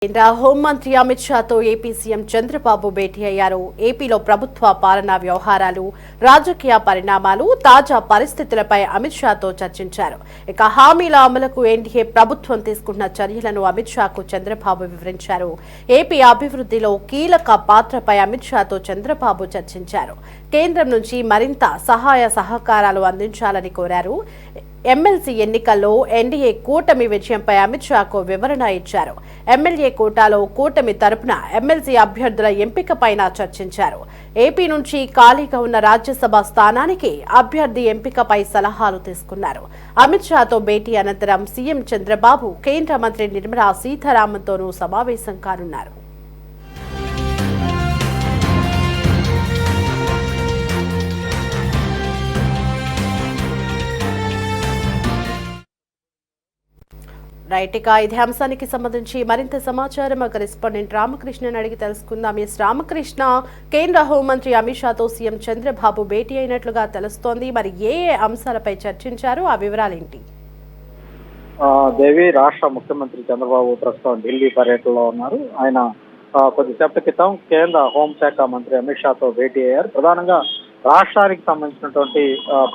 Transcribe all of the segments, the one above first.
కేంద్ర హోంమంత్రి Amit షాతో AP CM Chandrababu భేటీ అయ్యారు. ఏపీలో ప్రభుత్వ పాలనా వ్యవహారాలు, రాజకీయ పరిణామాలు, తాజా పరిస్థితులపై అమిత్ షాతో చర్చించారు. ఇక హామీల అమలుకు ఎన్డీఏ ప్రభుత్వం తీసుకున్న చర్యలను అమిత్ షాకు చంద్రబాబు వివరించారు. ఏపీ అభివృద్ధిలో కీలక పాత్రపై అమిత్ షాతో చంద్రబాబు చర్చించారు. కేంద్రం నుంచి మరింత సహాయ సహకారాలు అందించాలని కోరారు. ఎమ్మెల్సీ ఎన్నికల్లో ఎన్డీఏ కూటమి విజయంపై అమిత్ షాకు వివరణ ఇచ్చారు. ఎమ్మెల్యే కోటాలో కూటమి తరపున ఎమ్మెల్సీ అభ్యర్థుల ఎంపికపైన చర్చించారు. ఏపీ నుంచి ఖాళీగా ఉన్న రాజ్యసభ స్థానానికి అభ్యర్థి ఎంపికపై సలహాలు తీసుకున్నారు. అమిత్ షాతో భేటీ అనంతరం సీఎం చంద్రబాబు కేంద్ర మంత్రి నిర్మలా సీతారామన్తోనూ సమావేశం కానున్నారు. రైట్, ఇక ఇదే అంశానికి సంబంధించి మరింత సమాచారం మా కరెస్పాండెంట్ రామకృష్ణని అడిగి తెలుసుకుందాం. ఎస్ రామకృష్ణ, కేంద్ర హోంమంత్రి అమిత్ షాతో సీఎం చంద్రబాబు భేటీ అయినట్లుగా తెలుస్తోంది. మరి ఏ అంశాలపై చర్చించారు, ఆ వివరాలేంటి? దేవి, రాష్ట్ర ముఖ్యమంత్రి చంద్రబాబు ప్రస్తుతం ఢిల్లీ పర్యటనలో ఉన్నారు. ఆయన కొద్దిసేపటి క్రితం కేంద్ర హోంశాఖ మంత్రి అమిత్ షాతో భేటీ అయ్యారు. ప్రధానంగా రాష్ట్రానికి సంబంధించినటువంటి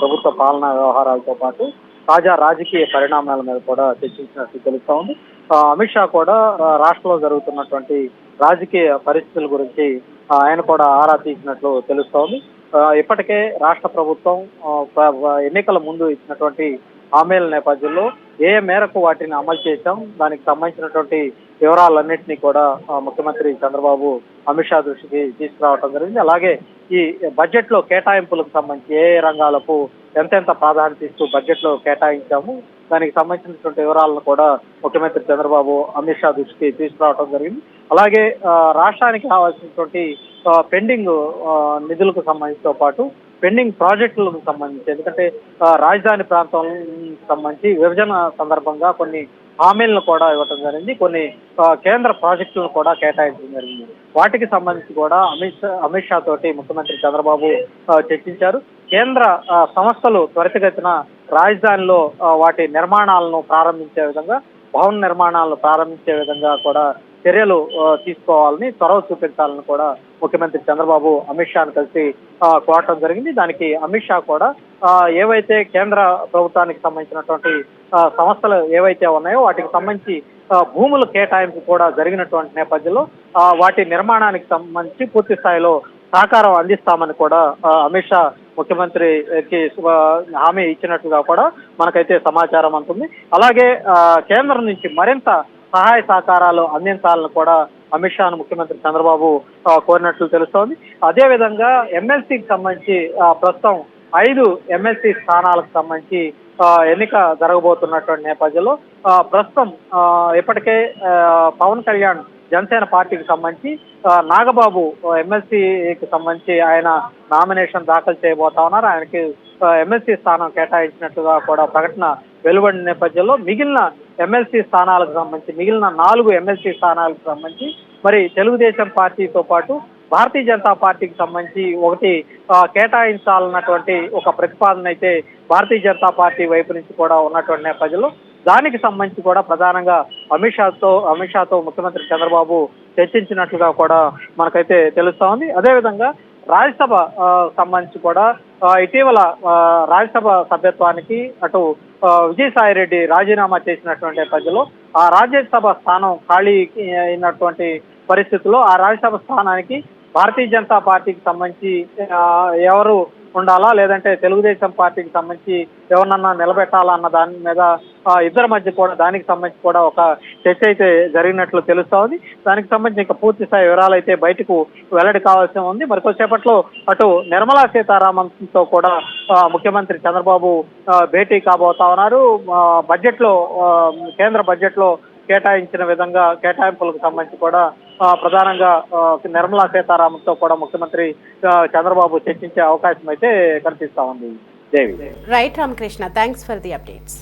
ప్రభుత్వ పాలనా వ్యవహారాలతో పాటు తాజా రాజకీయ పరిణామాల మీద కూడా చర్చించినట్టు తెలుస్తా ఉంది. అమిత్ షా కూడా రాష్ట్రంలో జరుగుతున్నటువంటి రాజకీయ పరిస్థితుల గురించి ఆయన కూడా ఆరా తీసినట్లు తెలుస్తోంది. ఇప్పటికే రాష్ట్ర ప్రభుత్వం ఎన్నికల ముందు ఇచ్చినటువంటి హామీల నేపథ్యంలో ఏ మేరకు వాటిని అమలు చేశాం, దానికి సంబంధించినటువంటి వివరాలన్నింటినీ కూడా ముఖ్యమంత్రి చంద్రబాబు అమిత్ షా దృష్టికి తీసుకురావడం జరిగింది. అలాగే ఈ బడ్జెట్ లో కేటాయింపులకు సంబంధించి ఏ రంగాలకు ఎంతెంత ప్రాధాన్యత ఇస్తూ బడ్జెట్ లో కేటాయించాము, దానికి సంబంధించినటువంటి వివరాలను కూడా ముఖ్యమంత్రి చంద్రబాబు అమిత్ షా దృష్టికి తీసుకురావడం జరిగింది. అలాగే రాష్ట్రానికి కావాల్సినటువంటి పెండింగ్ నిధులకు సంబంధించితో పాటు పెండింగ్ ప్రాజెక్టులకు సంబంధించి, ఎందుకంటే రాజధాని ప్రాంతం సంబంధించి విభజన సందర్భంగా కొన్ని హామీలను కూడా ఇవ్వడం జరిగింది, కొన్ని కేంద్ర ప్రాజెక్టులను కూడా కేటాయించడం జరిగింది. వాటికి సంబంధించి కూడా అమిత్ షా తోటి ముఖ్యమంత్రి చంద్రబాబు చర్చించారు. కేంద్ర సంస్థలు త్వరితగతిన రాజధానిలో వాటి నిర్మాణాలను ప్రారంభించే విధంగా, భవన నిర్మాణాలను ప్రారంభించే విధంగా కూడా చర్యలు తీసుకోవాలని, చొరవ చూపించాలని కూడా ముఖ్యమంత్రి చంద్రబాబు అమిత్ షాను కలిసి కోరటం జరిగింది. దానికి అమిత్ షా కూడా ఏవైతే కేంద్ర ప్రభుత్వానికి సంబంధించినటువంటి సంస్థలు ఏవైతే ఉన్నాయో వాటికి సంబంధించి భూముల కేటాయింపు కూడా జరిగినటువంటి నేపథ్యంలో వాటి నిర్మాణానికి సంబంధించి పూర్తి స్థాయిలో సహకారం అందిస్తామని కూడా అమిత్ షా ముఖ్యమంత్రికి హామీ ఇచ్చినట్టుగా కూడా మనకైతే సమాచారం అందుతుంది. అలాగే కేంద్రం నుంచి మరింత సహాయ సహకారాలు అందించాలని కూడా అమిత్ షాను ముఖ్యమంత్రి చంద్రబాబు కోరినట్లు తెలుస్తోంది. అదేవిధంగా ఎమ్మెల్సీకి సంబంధించి ప్రస్తుతం 5 ఎమ్మెల్సీ స్థానాలకు సంబంధించి ఎన్నిక జరగబోతున్నటువంటి నేపథ్యంలో ప్రస్తుతం ఇప్పటికే పవన్ కళ్యాణ్ జనసేన పార్టీకి సంబంధించి నాగబాబు ఎమ్మెల్సీకి సంబంధించి ఆయన నామినేషన్ దాఖలు చేయబోతా ఉన్నారు. ఆయనకి ఎమ్మెల్సీ స్థానం కేటాయించినట్టుగా కూడా ప్రకటన వెలువడిన నేపథ్యంలో మిగిలిన ఎమ్మెల్సీ స్థానాలకు సంబంధించి, మిగిలిన 4 ఎమ్మెల్సీ స్థానాలకు సంబంధించి మరి తెలుగుదేశం పార్టీతో పాటు భారతీయ జనతా పార్టీకి సంబంధించి ఒకటి కేటాయించాలన్నటువంటి ఒక ప్రతిపాదన అయితే భారతీయ జనతా పార్టీ వైపు నుంచి కూడా ఉన్నటువంటి నేపథ్యంలో దానికి సంబంధించి కూడా ప్రధానంగా అమిత్ షాతో ముఖ్యమంత్రి చంద్రబాబు చర్చించినట్లుగా కూడా మనకైతే తెలుస్తా ఉంది. అదేవిధంగా రాజ్యసభ సంబంధించి కూడా ఇటీవల రాజ్యసభ సభ్యత్వానికి అటు విజయసాయి రెడ్డి రాజీనామా చేసినటువంటి నేపథ్యంలో ఆ రాజ్యసభ స్థానం ఖాళీ అయినటువంటి పరిస్థితుల్లో ఆ రాజ్యసభ స్థానానికి భారతీయ జనతా పార్టీకి సంబంధించి ఎవరు ఉండాలా, లేదంటే తెలుగుదేశం పార్టీకి సంబంధించి ఎవరినన్నా నిలబెట్టాలా అన్న దాని మీద ఇద్దరి మధ్య కూడా దానికి సంబంధించి కూడా ఒక చర్చ అయితే జరిగినట్లు తెలుస్తా ఉంది. దానికి సంబంధించి ఇంకా పూర్తి స్థాయి వివరాలు అయితే బయటకు వెల్లడి కావాల్సి ఉంది. మరి కొద్దిసేపట్లో అటు నిర్మలా సీతారామన్తో కూడా ముఖ్యమంత్రి చంద్రబాబు భేటీ కాబోతా ఉన్నారు. కేంద్ర బడ్జెట్ లో కేటాయించిన విధంగా కేటాయింపులకు సంబంధించి కూడా ప్రధానంగా నిర్మలా సీతారామన్తో కూడా ముఖ్యమంత్రి చంద్రబాబు చర్చించే అవకాశం అయితే కనిపిస్తా ఉంది. Devi. Right Ramakrishna, thanks for the updates.